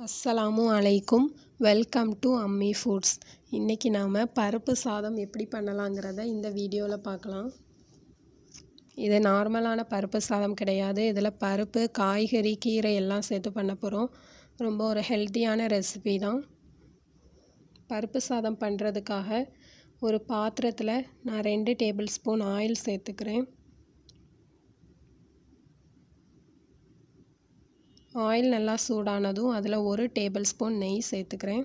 அஸ்ஸலாமு அலைக்கும். Welcome to அம்மி ஃபுட்ஸ். இன்றைக்கி நாம் பருப்பு சாதம் எப்படி பண்ணலாங்கிறத இந்த வீடியோவில் பார்க்கலாம். இது நார்மலான பருப்பு சாதம் கிடையாது. இதில் பருப்பு, காய்கறி, கீரை எல்லாம் சேர்த்து பண்ண போகிறோம். ரொம்ப ஒரு ஹெல்த்தியான ரெசிபி தான். பருப்பு சாதம் பண்ணுறதுக்காக ஒரு பாத்திரத்தில் நான் 2 டேபிள் ஸ்பூன் ஆயில் சேர்த்துக்கிறேன். ஆயில் நல்லா சூடானதும் அதில் 1 டேபிள் ஸ்பூன் நெய் சேர்த்துக்கிறேன்.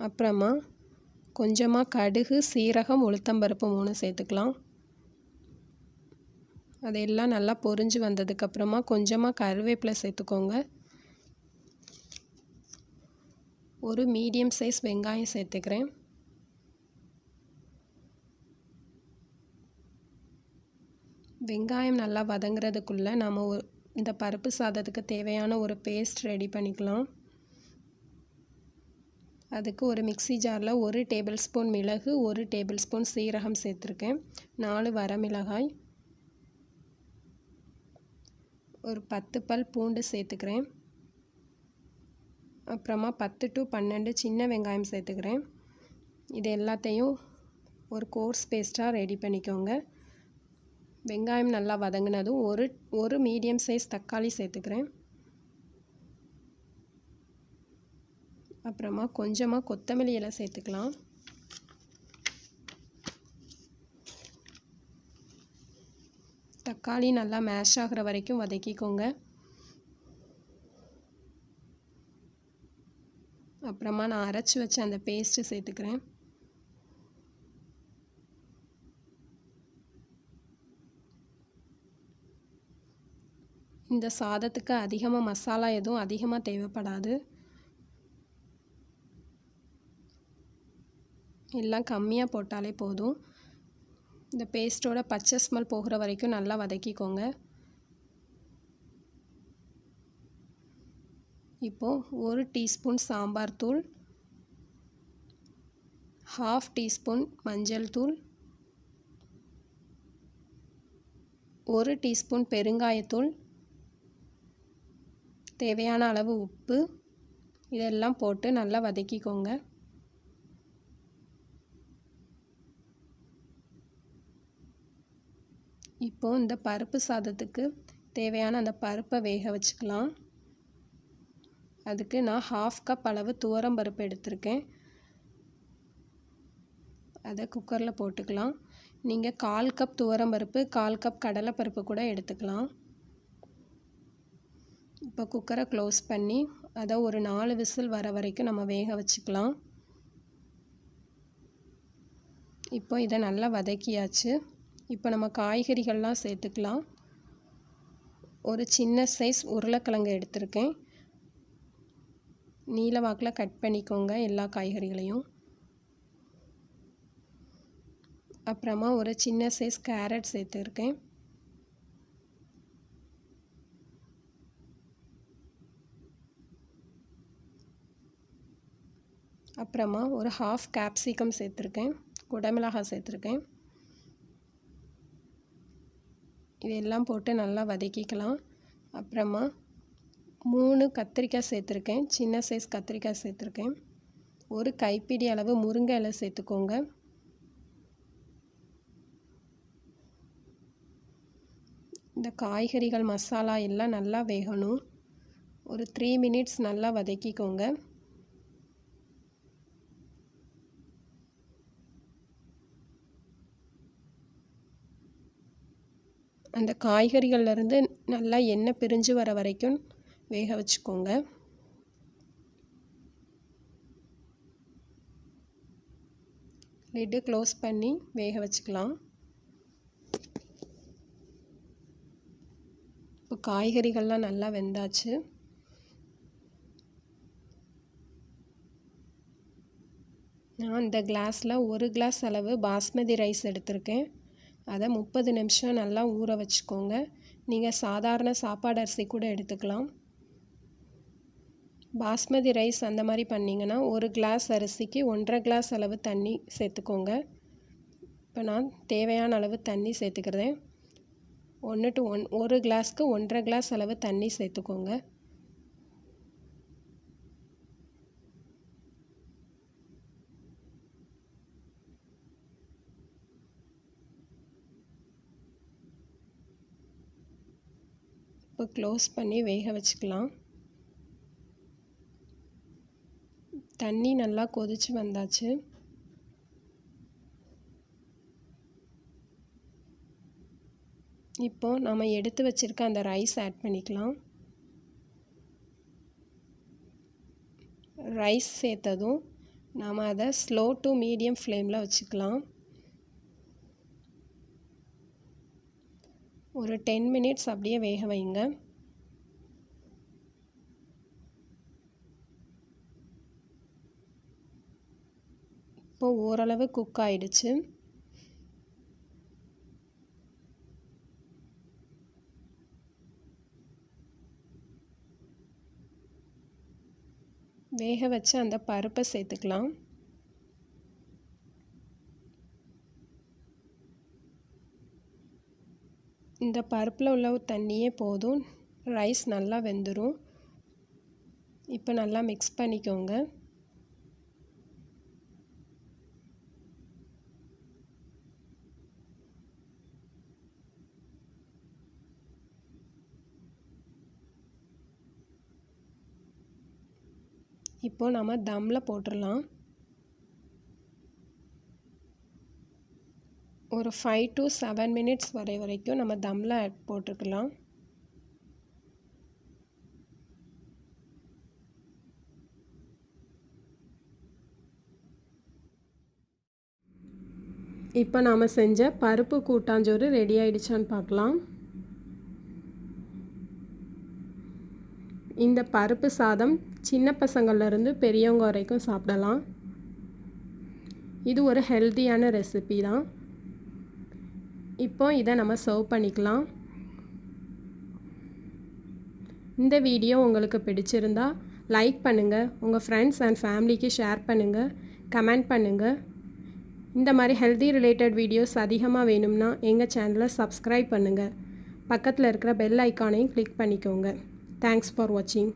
அப்புறமா கொஞ்சமாக கடுகு, சீரகம், உளுத்தம்பருப்பு 3 சேர்த்துக்கலாம். அதெல்லாம் நல்லா பொரிஞ்சு வந்ததுக்கப்புறமா கொஞ்சமாக கருவேப்பிலை சேர்த்துக்கோங்க. ஒரு மீடியம் சைஸ் வெங்காயம் சேர்த்துக்கிறேன். வெங்காயம் நல்லா வதங்குறதுக்குள்ளே நம்ம இந்த பருப்பு சாதத்துக்கு தேவையான ஒரு பேஸ்ட் ரெடி பண்ணிக்கலாம். அதுக்கு ஒரு மிக்ஸி ஜாரில் 1 டேபிள் ஸ்பூன் மிளகு, 1 டேபிள் ஸ்பூன் சீரகம் சேர்த்துருக்கேன். 4 வரமிளகாய், ஒரு 10 பல் பூண்டு சேர்த்துக்கிறேன். அப்புறமா 10 to 12 சின்ன வெங்காயம் சேர்த்துக்கிறேன். இது எல்லாத்தையும் ஒரு கோர்ஸ் பேஸ்ட்டாக ரெடி பண்ணிக்கோங்க. வெங்காயம் நல்லா வதங்கினதும் ஒரு மீடியம் சைஸ் தக்காளி சேர்த்துக்கிறேன். அப்புறமா கொஞ்சமாக கொத்தமல்லி இலை சேர்த்துக்கலாம். தக்காளி நல்லா மேஷ் ஆகிற வரைக்கும் வதக்கிக்கோங்க. அப்புறமா நான் அரைச்சி வச்ச அந்த பேஸ்ட்டு சேர்த்துக்கிறேன். இந்த சாதத்துக்கு அதிகமாக மசாலா எதுவும் அதிகமாக தேவைப்படாது. எல்லாம் கம்மியாக போட்டாலே போதும். இந்த பேஸ்ட்டோட பச்சை ஸ்மெல் போகிற வரைக்கும் நல்லா வதக்கிக்கோங்க. இப்போது 1 டீஸ்பூன் சாம்பார் தூள், 1/2 டீஸ்பூன் மஞ்சள் தூள், 1 டீஸ்பூன் பெருங்காயத்தூள், தேவையான அளவு உப்பு, இதெல்லாம் போட்டு நல்லா வதக்கிக்கோங்க. இப்போது இந்த பருப்பு சாதத்துக்கு தேவையான அந்த பருப்பை வேக வச்சுக்கலாம். அதுக்கு நான் 1/2 கப் அளவு துவரம் பருப்பு எடுத்திருக்கேன். அதை குக்கரில் போட்டுக்கலாம். நீங்கள் 1/4 கப் துவரம் பருப்பு, 1/4 கப் கடலைப்பருப்பு கூட எடுத்துக்கலாம். இப்போ குக்கரை க்ளோஸ் பண்ணி அதை ஒரு 4 விசில் வர வரைக்கும் நம்ம வேக வச்சுக்கலாம். இப்போ இதை நல்லா வதக்கியாச்சு. இப்போ நம்ம காய்கறிகள்லாம் சேர்த்துக்கலாம். ஒரு சின்ன சைஸ் உருளைக்கிழங்கு எடுத்திருக்கேன். நீல வாக்கில் கட் பண்ணிக்கோங்க எல்லா காய்கறிகளையும். அப்புறமா ஒரு சின்ன சைஸ் கேரட் சேர்த்துருக்கேன். அப்புறமா ஒரு 1/2 கேப்சிகம் சேர்த்துருக்கேன். குடமிளகாய் சேர்த்துருக்கேன். இதெல்லாம் போட்டு நல்லா வதக்கிக்கலாம். அப்புறமா 3 கத்திரிக்காய் சேர்த்துருக்கேன். சின்ன சைஸ் கத்திரிக்காய் சேர்த்துருக்கேன். ஒரு கைப்பிடி அளவு முருங்கை இலை சேர்த்துக்கோங்க. இந்த காய்கறிகள் மசாலா எல்லாம் நல்லா வேகணும். ஒரு 3 மினிட்ஸ் நல்லா வதக்கிக்கோங்க. அந்த காய்கறிகள்லேருந்து நல்லா எண்ணெய் பிரிஞ்சு வர வரைக்கும் வேக வச்சுக்கோங்க. லிட்டு க்ளோஸ் பண்ணி வேக வச்சுக்கலாம். இப்போ காய்கறிகள்லாம் நல்லா வெந்தாச்சு. நான் இந்த கிளாஸில் 1 கிளாஸ் அளவு பாஸ்மதி ரைஸ் எடுத்திருக்கேன். அதை 30 நிமிஷம் நல்லா ஊற வச்சுக்கோங்க. நீங்கள் சாதாரண சாப்பாடு அரிசி கூட எடுத்துக்கலாம். பாஸ்மதி ரைஸ் அந்த மாதிரி பண்ணிங்கன்னா 1 கிளாஸ் அரிசிக்கு 1.5 கிளாஸ் அளவு தண்ணி சேர்த்துக்கோங்க. இப்போ நான் தேவையான அளவு தண்ணி சேர்த்துக்கிறேன். 1 to 1 ஒரு கிளாஸ்க்கு 1.5 கிளாஸ் அளவு தண்ணி சேர்த்துக்கோங்க. இப்போ க்ளோஸ் பண்ணி வேக வச்சுக்கலாம். தண்ணி நல்லா கொதிச்சு வந்தாச்சு. இப்போ நம்ம எடுத்து வச்சிருக்க அந்த ரைஸ் ஆட் பண்ணிக்கலாம். ரைஸ் சேர்த்ததும் நாம் அதை ஸ்லோ டு மீடியம் ஃப்ளேமில் வச்சுக்கலாம். ஒரு 10 மினிட்ஸ் அப்படியே வேக வைங்க. இப்போ ஓரளவு குக் ஆயிடுச்சு. வேக வச்ச அந்த பருப்பை சேர்த்துக்கலாம். இந்த பருப்பில் உள்ள தண்ணியே போதும், ரைஸ் நல்லா வெந்துடும். இப்போ நல்லா மிக்ஸ் பண்ணிக்கோங்க. இப்போ நம்ம தம்மில் போட்டுடலாம். ஒரு 5 to 7 மினிட்ஸ் வரைக்கும் நம்ம தம்மில் போட்டுக்கலாம். இப்போ நாம் செஞ்ச பருப்பு கூட்டாஞ்சோறு ரெடி ஆயிடுச்சான்னு பார்க்கலாம். இந்த பருப்பு சாதம் சின்ன பசங்கள்லேருந்து பெரியவங்க வரைக்கும் சாப்பிடலாம். இது ஒரு ஹெல்த்தியான ரெசிபி தான். இப்போ இதை நம்ம சர்வ் பண்ணிக்கலாம். இந்த வீடியோ உங்களுக்கு பிடிச்சிருந்தா லைக் பண்ணுங்கள், உங்கள் ஃப்ரெண்ட்ஸ் அண்ட் ஃபேமிலிக்கு ஷேர் பண்ணுங்கள், கமெண்ட் பண்ணுங்கள். இந்த மாதிரி ஹெல்தி ரிலேட்டட் வீடியோஸ் அதிகமாக வேணும்னா எங்கள் சேனலை சப்ஸ்கிரைப் பண்ணுங்கள். பக்கத்தில் இருக்கிற பெல் ஐக்கானையும் கிளிக் பண்ணிக்கோங்க. தேங்க்ஸ் ஃபார் வாட்சிங்.